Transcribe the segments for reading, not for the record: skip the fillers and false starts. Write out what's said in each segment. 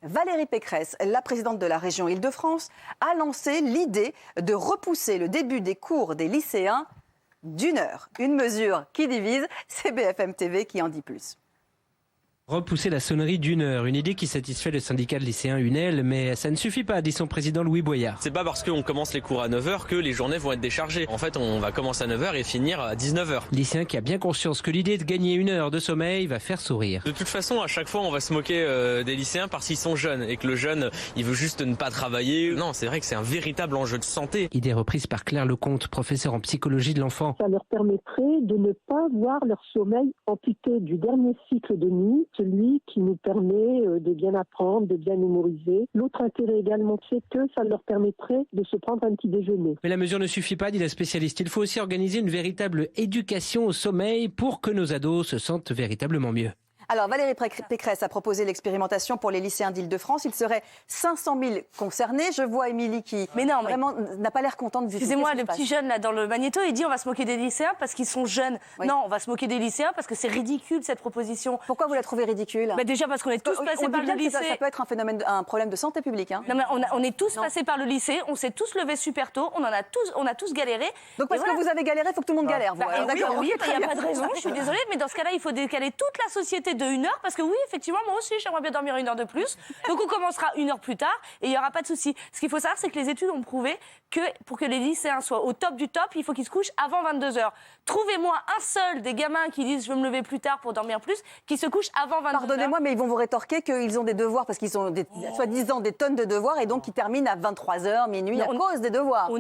Valérie Pécresse, la présidente de la région Île-de-France, a lancé l'idée de repousser le début des cours des lycéens d'1 heure. Une mesure qui divise, c'est BFM TV qui en dit plus. Repousser la sonnerie d'1 heure, une idée qui satisfait le syndicat de lycéens UNEL, mais ça ne suffit pas, dit son président Louis Boyard. C'est pas parce qu'on commence les cours à 9h que les journées vont être déchargées. En fait, on va commencer à 9h et finir à 19h. Lycéen qui a bien conscience que l'idée de gagner 1 heure de sommeil va faire sourire. De toute façon, à chaque fois, on va se moquer des lycéens parce qu'ils sont jeunes et que le jeune, il veut juste ne pas travailler. Non, c'est vrai que c'est un véritable enjeu de santé. Idée reprise par Claire Lecomte, professeure en psychologie de l'enfant. Ça leur permettrait de ne pas voir leur sommeil amputé du dernier cycle de nuit, celui qui nous permet de bien apprendre, de bien mémoriser. L'autre intérêt également, c'est que ça leur permettrait de se prendre un petit déjeuner. Mais la mesure ne suffit pas, dit la spécialiste. Il faut aussi organiser une véritable éducation au sommeil pour que nos ados se sentent véritablement mieux. Alors, Valérie Pécresse a proposé l'expérimentation pour les lycéens d'Île-de-France. Il serait 500 000 concernés. Je vois Émilie qui vraiment n'a pas l'air contente du tout. Excusez-moi, le petit jeune là dans le magnéto, il dit on va se moquer des lycéens parce qu'ils sont jeunes. Oui. Non, on va se moquer des lycéens parce que c'est ridicule cette proposition. Pourquoi vous la trouvez ridicule? Déjà parce qu'on est tous passés par le lycée. Ça peut être un problème de santé publique. Hein. Non, mais on est tous passés par le lycée, on s'est tous levés super tôt, on a tous galéré. Donc parce que vous avez galéré, il faut que tout le monde galère. Oui, il n'y a pas de raison, je suis désolée, mais dans ce cas-là, il faut décaler toute la société de 1 heure parce que oui, effectivement, moi aussi, j'aimerais bien dormir 1 heure de plus. Donc on commencera 1 heure plus tard et il n'y aura pas de souci. Ce qu'il faut savoir, c'est que les études ont prouvé que pour que les lycéens soient au top du top, il faut qu'ils se couchent avant 22 heures. Trouvez-moi un seul des gamins qui disent je veux me lever plus tard pour dormir plus, qui se couchent avant 22 heures. Pardonnez-moi, mais ils vont vous rétorquer qu'ils ont des devoirs parce qu'ils ont soi-disant des tonnes de devoirs et donc ils terminent à 23 heures, minuit à cause des devoirs.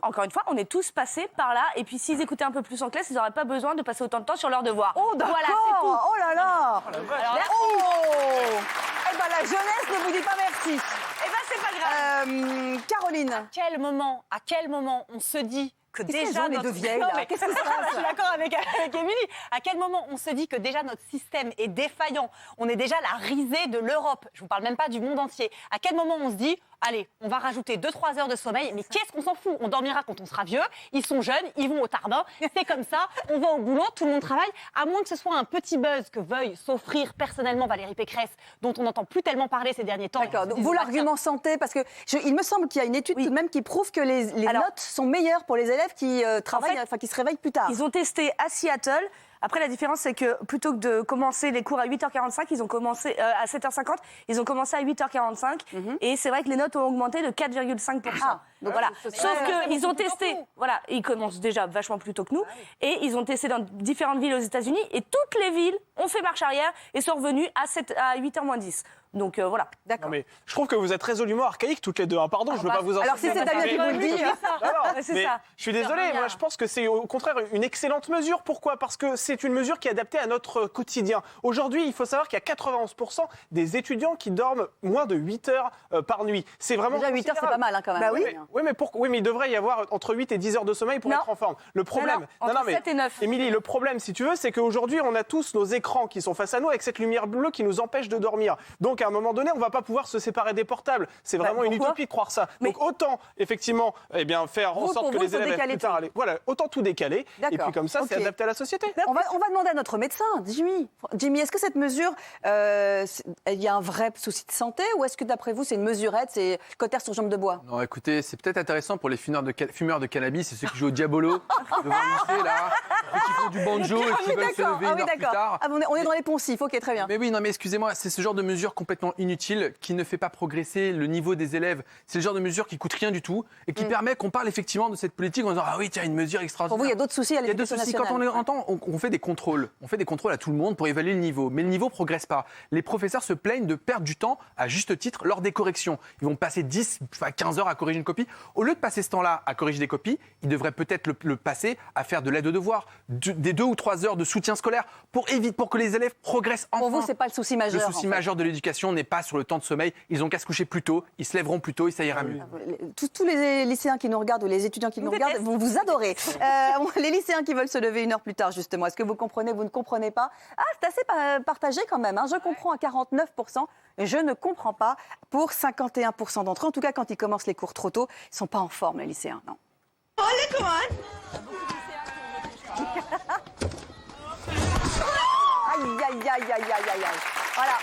Encore une fois, on est tous passés par là et puis s'ils écoutaient un peu plus en classe, ils n'auraient pas besoin de passer autant de temps sur leurs devoirs. Oh d'accord, voilà, c'est tout. Oh là là. Eh ben la jeunesse ne vous dit pas merci. Eh ben c'est pas grave. Caroline. À quel moment on se dit que déjà notre... vieilles, là. Qu'est-ce que je suis d'accord avec Émilie. À quel moment on se dit que déjà notre système est défaillant? On est déjà la risée de l'Europe. Je vous parle même pas du monde entier. À quel moment on se dit allez, on va rajouter 2-3 heures de sommeil, mais qu'est-ce qu'on s'en fout? On dormira quand on sera vieux, ils sont jeunes, ils vont au tarbin, c'est comme ça, on va au boulot, tout le monde travaille, à moins que ce soit un petit buzz que veuille s'offrir personnellement Valérie Pécresse, dont on n'entend plus tellement parler ces derniers temps. D'accord, donc vous l'argument santé, parce que il me semble qu'il y a une étude tout de même qui prouve que les notes sont meilleures pour les élèves qui travaillent, qui se réveillent plus tard. Ils ont testé à Seattle. Après, la différence, c'est que plutôt que de commencer les cours à 8h45, ils ont commencé à 7h50, ils ont commencé à 8h45. Et c'est vrai que les notes ont augmenté de 4,5%. Donc voilà. Sauf qu'ils ont testé, voilà, ils commencent déjà vachement plus tôt que nous. Et ils ont testé dans différentes villes aux États-Unis. Et toutes les villes ont fait marche arrière et sont revenues à 8h moins 10. Donc voilà. D'accord. Mais je trouve que vous êtes résolument archaïques toutes les deux. Hein. Pardon, je veux pas vous en. Alors si c'est Damien qui vous le dit. Mais je suis désolé. Moi, je pense que c'est au contraire une excellente mesure. Pourquoi? Parce que c'est une mesure qui est adaptée à notre quotidien. Aujourd'hui, il faut savoir qu'il y a 91% des étudiants qui dorment moins de 8 heures par nuit. C'est vraiment déjà 8 heures, c'est pas mal hein, quand même. Bah oui, mais il devrait y avoir entre 8 et 10 heures de sommeil pour être en forme. Le problème, entre 7 et 9. Émilie, le problème, si tu veux, c'est qu'aujourd'hui, on a tous nos écrans qui sont face à nous avec cette lumière bleue qui nous empêche de dormir. Donc, à un moment donné, on va pas pouvoir se séparer des portables. C'est vraiment une utopie de croire ça. Donc, autant, effectivement, faire en sorte que les élèves aient plus tard voilà, autant tout décaler. Et puis, comme ça, c'est adapté à la société. On va demander à notre médecin, Jimmy. Jimmy, est-ce que cette mesure, il y a un vrai souci de santé ou est-ce que, d'après vous, c'est une mesurette, c'est cotère sur jambe de bois? Non, écoutez, c'est peut-être intéressant pour les fumeurs de cannabis et ceux qui jouent au Diabolo devant le lycée, là, ceux qui font du banjo et qui veulent se lever une heure plus tard. On est dans les poncifs, ok, très bien. Mais oui, non, mais excusez-moi, c'est ce genre de mesure complètement inutile qui ne fait pas progresser le niveau des élèves. C'est le genre de mesure qui coûte rien du tout et qui permet qu'on parle effectivement de cette politique en disant ah oui, tiens, une mesure extraordinaire. Pour vous, il y a d'autres soucis à l'éducation nationale. Quand on les entend, on fait des contrôles. On fait des contrôles à tout le monde pour évaluer le niveau. Mais le niveau ne progresse pas. Les professeurs se plaignent de perdre du temps, à juste titre, lors des corrections. Ils vont passer 15 heures à corriger une copie. Au lieu de passer ce temps-là à corriger des copies, ils devraient peut-être le passer à faire de l'aide aux devoirs, des 2 ou 3 heures de soutien scolaire pour que les élèves progressent enfin. Pour vous, c'est pas le souci majeur. Le souci majeur de l'éducation n'est pas sur le temps de sommeil. Ils ont qu'à se coucher plus tôt, ils se lèveront plus tôt et ça ira mieux. Tous les lycéens qui nous regardent ou les étudiants qui nous regardent vont vous adorer. Les lycéens qui veulent se lever 1 heure plus tard, justement. Est-ce que vous comprenez, vous ne comprenez pas? Ah, c'est assez partagé quand même. Hein. Je comprends à 49%. Je ne comprends pas pour 51% d'entre eux. En tout cas, quand ils commencent les cours trop tôt, ils ne sont pas en forme, les lycéens. Non. Oh, look, come on. Aïe, aïe, aïe, aïe, aïe, aïe. Voilà.